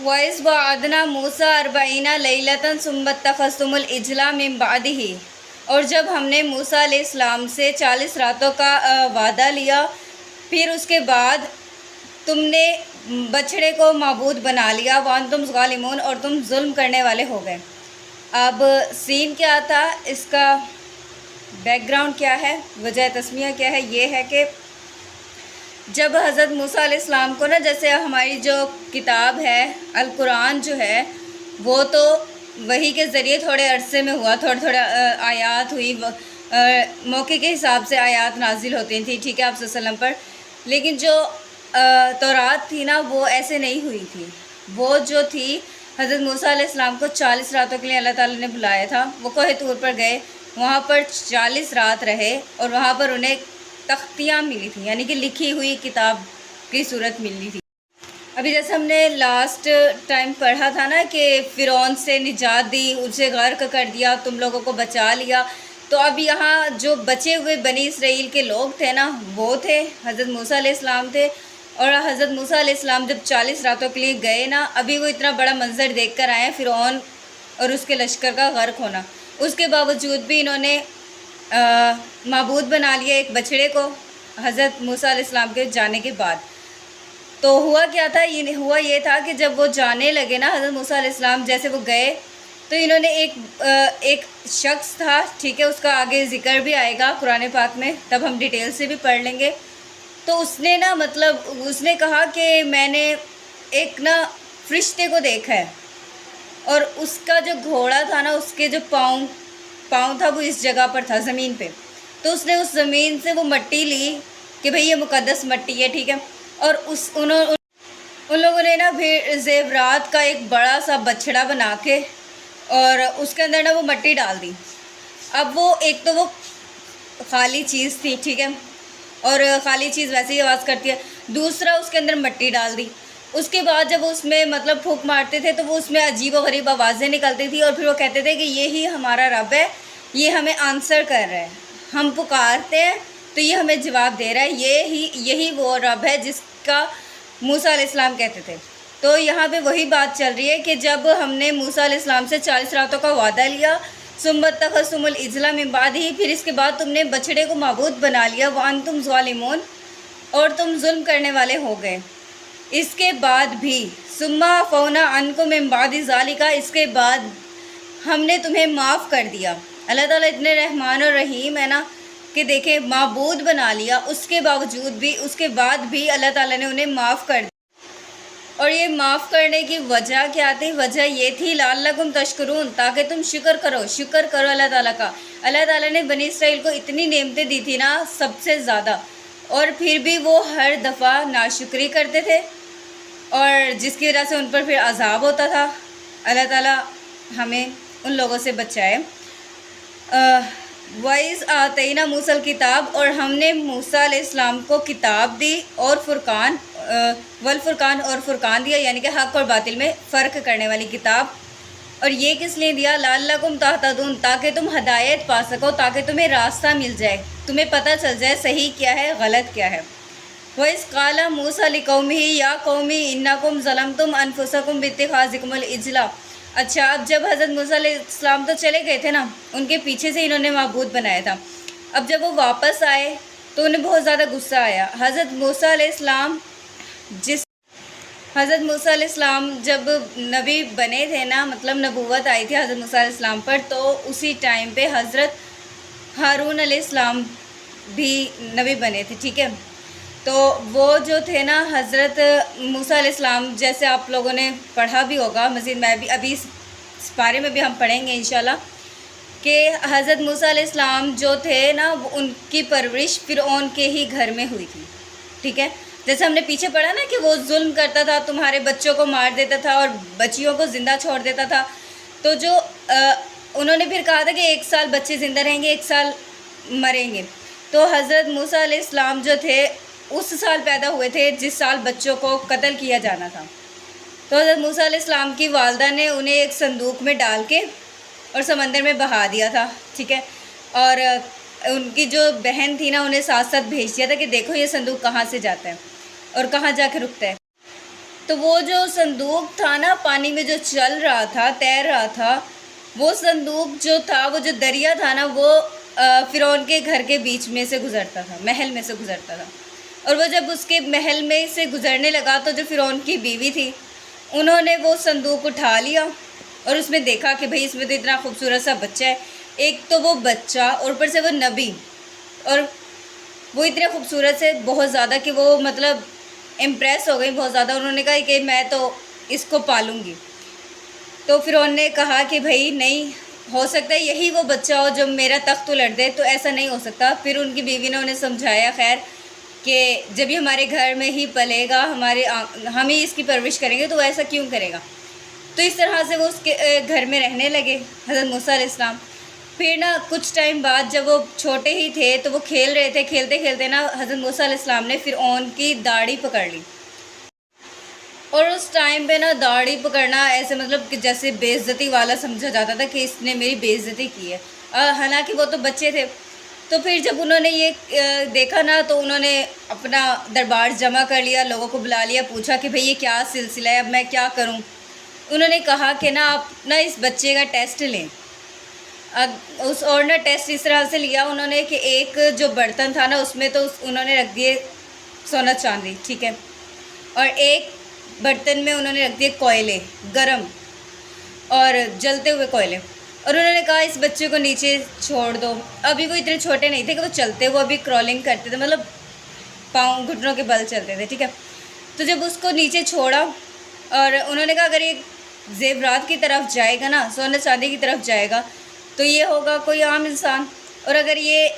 وَإِذْ وَعَدْنَا مُوسَىٰ أَرْبَعِينَ لَيْلَةً ثُمَّ اتَّخَذْتُمُ الْعِجْلَ مِن بَعْدِهِ، اور جب ہم نے موسیٰ علیہ السلام سے 40 راتوں کا وعدہ لیا، پھر اس کے بعد تم نے بچڑے کو معبود بنا لیا، وَأَنْتُمْ ظَالِمُونَ، اور تم ظلم کرنے والے ہو گئے۔ اب سین کیا تھا، اس کا بیک گراؤنڈ کیا ہے، وجہ تسمیہ کیا ہے، یہ ہے کہ جب حضرت موسیٰ علیہ السلام کو جیسے ہماری جو کتاب ہے القرآن جو ہے، وہ تو وحی کے ذریعے تھوڑے عرصے میں ہوا، تھوڑے آیات ہوئی، موقع کے حساب سے آیات نازل ہوتی تھیں، ٹھیک ہے، آپ صلی اللہ علیہ وسلم پر، لیکن جو تورات تھی وہ ایسے نہیں ہوئی تھی۔ وہ جو تھی حضرت موسیٰ علیہ السلام کو 40 راتوں کے لیے اللہ تعالیٰ نے بلایا تھا، وہ کوہ طور پر گئے، وہاں پر 40 رات رہے، اور وہاں پر انہیں تختیاں ملی تھیں، یعنی کہ لکھی ہوئی کتاب کی صورت ملی تھی۔ ابھی جیسے ہم نے لاسٹ ٹائم پڑھا تھا کہ فرعون سے نجات دی، اسے غرق کر دیا، تم لوگوں کو بچا لیا، تو اب یہاں جو بچے ہوئے بنی اسرائیل کے لوگ تھے وہ تھے حضرت موسیٰ علیہ السلام تھے، اور حضرت موسیٰ علیہ السلام جب 40 راتوں کے لیے گئے ابھی وہ اتنا بڑا منظر دیکھ کر آئے ہیں، فرعون اور اس کے لشکر کا غرق ہونا، اس کے باوجود بھی انہوں نے معبود بنا لیا ایک بچڑے کو حضرت موسیٰ علیہ السلام کے جانے کے بعد۔ تو ہوا کیا تھا، ہوا یہ تھا کہ جب وہ جانے لگے حضرت موسیٰ علیہ السلام جیسے وہ گئے، تو انہوں نے ایک شخص تھا، ٹھیک ہے، اس کا آگے ذکر بھی آئے گا قرآن پاک میں، تب ہم ڈیٹیل سے بھی پڑھ لیں گے۔ تو اس نے مطلب اس نے کہا کہ میں نے ایک فرشتے کو دیکھا ہے، اور اس کا جو گھوڑا تھا اس کے جو پاؤں تھا وہ اس جگہ پر تھا زمین پہ، تو اس نے اس زمین سے وہ مٹی لی کہ بھئی یہ مقدس مٹی ہے، ٹھیک ہے، اور ان لوگوں نے پھر زیورات کا ایک بڑا سا بچڑا بنا کے اور اس کے اندر وہ مٹی ڈال دی۔ اب وہ ایک تو وہ خالی چیز تھی، ٹھیک ہے، اور خالی چیز ویسے ہی آواز کرتی ہے، دوسرا اس کے اندر مٹی ڈال دی۔ اس کے بعد جب اس میں مطلب پھونک مارتے تھے تو وہ اس میں عجیب و غریب آوازیں نکلتی تھی، اور پھر وہ کہتے تھے کہ یہی ہمارا رب ہے، یہ ہمیں آنسر کر رہا ہے، ہم پکارتے ہیں تو یہ ہمیں جواب دے رہا ہے، یہی وہ رب ہے جس کا موسیٰ علیہ السلام کہتے تھے۔ تو یہاں پہ وہی بات چل رہی ہے کہ جب ہم نے موسیٰ علیہ السلام سے 40 راتوں کا وعدہ لیا، ثم اتخذتم العجل من بعدہ، پھر اس کے بعد تم نے بچڑے کو معبود بنا لیا، وانتم ظالمون، اور تم ظلم کرنے والے ہو گئے۔ اس کے بعد بھی ثم عفونا عنکم من بعد ذالک، اس کے بعد ہم نے تمہیں معاف کر دیا۔ اللہ تعالیٰ اتنے رحمان اور رحیم ہے کہ دیکھیں، معبود بنا لیا، اس کے باوجود بھی، اس کے بعد بھی اللہ تعالیٰ نے انہیں معاف کر دیا۔ اور یہ معاف کرنے کی وجہ کیا تھی؟ وجہ یہ تھی لعلکم تشکرون، تاکہ تم شکر کرو اللہ تعالیٰ کا۔ اللہ تعالیٰ نے بنی اسرائیل کو اتنی نعمتیں دی تھی سب سے زیادہ، اور پھر بھی وہ ہر دفعہ ناشکری کرتے تھے، اور جس کی وجہ سے ان پر پھر عذاب ہوتا تھا۔ اللہ تعالیٰ ہمیں ان لوگوں سے بچائے۔ وَإِذْ آتَيْنَا مُوسَى الْكِتَابَ، اور ہم نے موسیٰ علیہ السلام کو کتاب دی، اور والفرقان، اور فرقان دیا، یعنی کہ حق اور باطل میں فرق کرنے والی کتاب۔ اور یہ کس لیے دیا؟ لعلکم تہتدون، تاکہ تم ہدایت پا سکو، تاکہ تمہیں راستہ مل جائے، تمہیں پتہ چل جائے صحیح کیا ہے، غلط کیا ہے۔ وَإِذْ قَالَ مُوسَىٰ لِقَوْمِهِ يَا قَوْمِ إِنَّكُمْ ظَلَمْتُمْ أَنفُسَكُمْ بِاتِّخَاذِكُمُ الْعِجْلَ۔ اچھا، اب جب حضرت موسیٰ علیہ السلام تو چلے گئے تھے ان کے پیچھے سے انہوں نے معبود بنایا تھا، اب جب وہ واپس آئے تو انہیں بہت زیادہ غصہ آیا۔ حضرت موسیٰ علیہ السلام جب نبی بنے تھے مطلب نبوت آئی تھی حضرت موسیٰ علیہ السلام پر، تو اسی ٹائم پہ حضرت ہارون علیہ السلام بھی نبی بنے تھے، ٹھیک ہے، تو وہ جو تھے حضرت موسیٰ علیہ السلام، جیسے آپ لوگوں نے پڑھا بھی ہوگا، مزید میں بھی ابھی اس بارے میں بھی ہم پڑھیں گے انشاءاللہ، کہ حضرت موسیٰ علیہ السلام جو تھے ان کی پرورش فرعون کے ہی گھر میں ہوئی تھی، ٹھیک ہے، جیسے ہم نے پیچھے پڑھا کہ وہ ظلم کرتا تھا، تمہارے بچوں کو مار دیتا تھا اور بچیوں کو زندہ چھوڑ دیتا تھا، تو جو انہوں نے پھر کہا تھا کہ 1 سال بچے زندہ رہیں گے، 1 سال مریں گے، تو حضرت موسیٰ علیہ السلام جو تھے اس سال پیدا ہوئے تھے جس سال بچوں کو قتل کیا جانا تھا۔ تو حضرت موسیٰ علیہ السلام کی والدہ نے انہیں ایک صندوق میں ڈال کے اور سمندر میں بہا دیا تھا، ٹھیک ہے، اور ان کی جو بہن تھی انہیں ساتھ ساتھ بھیج دیا تھا کہ دیکھو یہ صندوق کہاں سے جاتا ہے اور کہاں جا کے رکتا ہے۔ تو وہ جو صندوق تھا نا پانی میں جو چل رہا تھا، تیر رہا تھا، وہ صندوق جو تھا، وہ جو دریا تھا نا، وہ فرعون کے گھر کے بیچ میں سے گزرتا تھا، محل میں سے گزرتا تھا. اور وہ جب اس کے محل میں سے گزرنے لگا تو جو فرعون کی بیوی تھی انہوں نے وہ صندوق اٹھا لیا اور اس میں دیکھا کہ بھئی اس میں تو اتنا خوبصورت سا بچہ ہے. ایک تو وہ بچہ اور اوپر سے وہ نبی، اور وہ اتنے خوبصورت سے بہت زیادہ کہ وہ مطلب امپریس ہو گئی بہت زیادہ. انہوں نے کہا کہ میں تو اس کو پالوں گی. تو فرعون نے کہا کہ بھئی نہیں ہو سکتا ہے یہی وہ بچہ ہو جو میرا تخت الٹ دے، تو ایسا نہیں ہو سکتا. پھر ان کی بیوی نے انہیں سمجھایا خیر کہ جب یہ ہمارے گھر میں ہی پلے گا، ہم ہی اس کی پرورش کریں گے، تو وہ ایسا کیوں کرے گا. تو اس طرح سے وہ اس کے گھر میں رہنے لگے حضرت موسیٰ علیہ السلام. پھر نا کچھ ٹائم بعد جب وہ چھوٹے ہی تھے تو وہ کھیل رہے تھے، کھیلتے کھیلتے نا حضرت موسیٰ علیہ السلام نے فرعون کی داڑھی پکڑ لی. اور اس ٹائم پہ نا داڑھی پکڑنا ایسے مطلب کہ جیسے بے عزتی والا سمجھا جاتا تھا کہ اس نے میری بے عزتی کی ہے، حالانکہ وہ تو بچے تھے. تو پھر جب انہوں نے یہ دیکھا نا تو انہوں نے اپنا دربار جمع کر لیا، لوگوں کو بلا لیا، پوچھا کہ بھئی یہ کیا سلسلہ ہے، اب میں کیا کروں. انہوں نے کہا کہ نا آپ نا اس بچے کا ٹیسٹ لیں. اور نا ٹیسٹ اس طرح سے لیا انہوں نے کہ ایک جو برتن تھا نا اس میں تو انہوں نے رکھ دیے سونا چاندی، ٹھیک ہے، اور ایک برتن میں انہوں نے رکھ دیے کوئلے، گرم اور جلتے ہوئے کوئلے. اور انہوں نے کہا اس بچے کو نیچے چھوڑ دو. ابھی وہ اتنے چھوٹے نہیں تھے کہ وہ چلتے، وہ ابھی کرالنگ کرتے تھے، مطلب پاؤں گھٹنوں کے بل چلتے تھے، ٹھیک ہے. تو جب اس کو نیچے چھوڑا اور انہوں نے کہا اگر یہ زیورات کی طرف جائے گا نا، سونے چاندی کی طرف جائے گا تو یہ ہوگا کوئی عام انسان، اور اگر یہ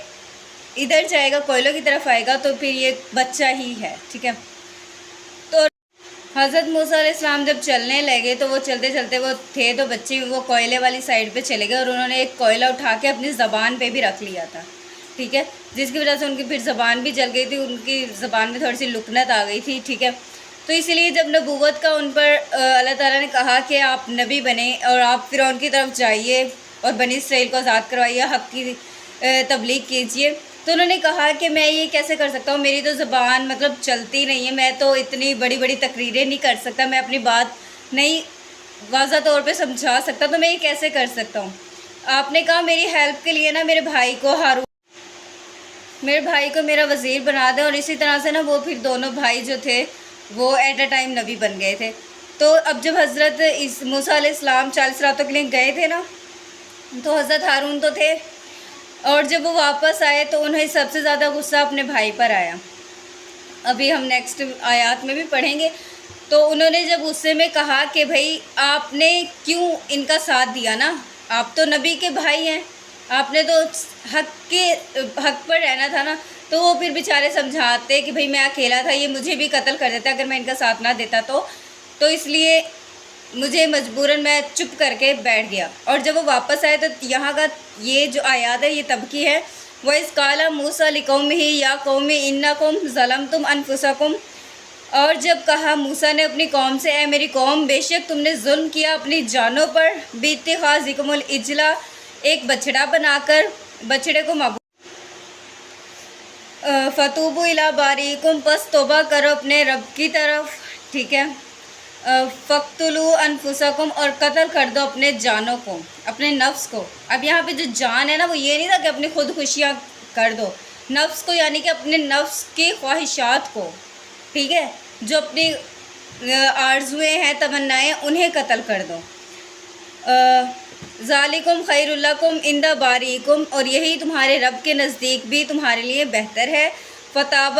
ادھر جائے گا کوئلوں کی طرف آئے گا تو پھر یہ بچہ ہی ہے، ٹھیک ہے. تو حضرت موسیٰ علیہ السلام جب چلنے لگے تو وہ چلتے چلتے وہ تھے تو بچے وہ کوئلے والی سائڈ پہ چلے گئے اور انہوں نے ایک کوئلہ اٹھا کے اپنی زبان پہ بھی رکھ لیا تھا، ٹھیک ہے، جس کی وجہ سے ان کی پھر زبان بھی جل گئی تھی، ان کی زبان میں تھوڑی سی لکنت آ گئی تھی، ٹھیک ہے. تو اسی لیے جب نبوت کا ان پر اللہ تعالیٰ نے کہا کہ آپ نبی بنیں اور آپ فرعون کی طرف جائیے اور بنی اسرائیل کو آزاد کروائیے، حق کی تبلیغ کیجیے، تو انہوں نے کہا کہ میں یہ کیسے کر سکتا ہوں، میری تو زبان مطلب چلتی نہیں ہے، میں تو اتنی بڑی بڑی تقریریں نہیں کر سکتا، میں اپنی بات نہیں واضح طور پہ سمجھا سکتا، تو میں یہ کیسے کر سکتا ہوں. آپ نے کہا میری ہیلپ کے لیے نا میرے بھائی کو میرا وزیر بنا دیں. اور اسی طرح سے نا وہ پھر دونوں بھائی جو تھے وہ ایٹ اے ٹائم نبی بن گئے تھے. تو اب جب حضرت موسیٰ علیہ السلام 40 راتوں کے لیے گئے تھے نا تو حضرت ہارون تو تھے، اور جب وہ واپس آئے تو انہیں سب سے زیادہ غصہ اپنے بھائی پر آیا. ابھی ہم نیکسٹ آیات میں بھی پڑھیں گے. تو انہوں نے جب غصے میں کہا کہ بھئی آپ نے کیوں ان کا ساتھ دیا نا، آپ تو نبی کے بھائی ہیں، آپ نے تو حق پر رہنا تھا نا. تو وہ پھر بیچارے سمجھاتے کہ بھئی میں اکیلا تھا، یہ مجھے بھی قتل کر دیتا اگر میں ان کا ساتھ نہ دیتا تو اس لیے مجھے مجبوراً میں چپ کر کے بیٹھ گیا. اور جب وہ واپس آئے تو یہاں کا یہ جو آیات ہے یہ تب کی ہے. وَإِذْ قَالَ مُوسَىٰ لِقَوْمِهِ يَا قَوْمِ إِنَّكُمْ ظَلَمْتُمْ أَنفُسَكُمْ، اور جب کہا موسیٰ نے اپنی قوم سے اے میری قوم بے شک تم نے ظلم کیا اپنی جانوں پر، بِاتِّخَاذِكُمُ الْعِجْلَ ایک بچڑا بنا کر، بچڑے کو معبود، فَتُوبُوا إِلَىٰ بَارِئِكُمْ پس توبہ کرو اپنے رب کی طرف، ٹھیک ہے، فَاقْتُلُوا أَنفُسَكُمْ اور قتل کر دو اپنے جانوں کو، اپنے نفس کو. اب یہاں پہ جو جان ہے نا وہ یہ نہیں تھا کہ اپنی خودکشیاں کر دو، نفس کو یعنی کہ اپنے نفس کی خواہشات کو، ٹھیک ہے، جو اپنی آرزویں ہیں، تمنائیں، انہیں قتل کر دو. ذالکم خیر لکم عند بارئکم اور یہی تمہارے رب کے نزدیک بھی تمہارے لیے بہتر ہے. فتاب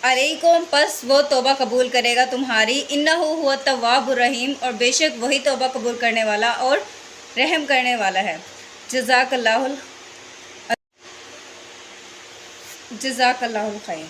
علیکم پس وہ توبہ قبول کرے گا تمہاری، انہ هو التواب الرحیم اور بے شک وہی توبہ قبول کرنے والا اور رحم کرنے والا ہے. جزاک اللہ الخیر.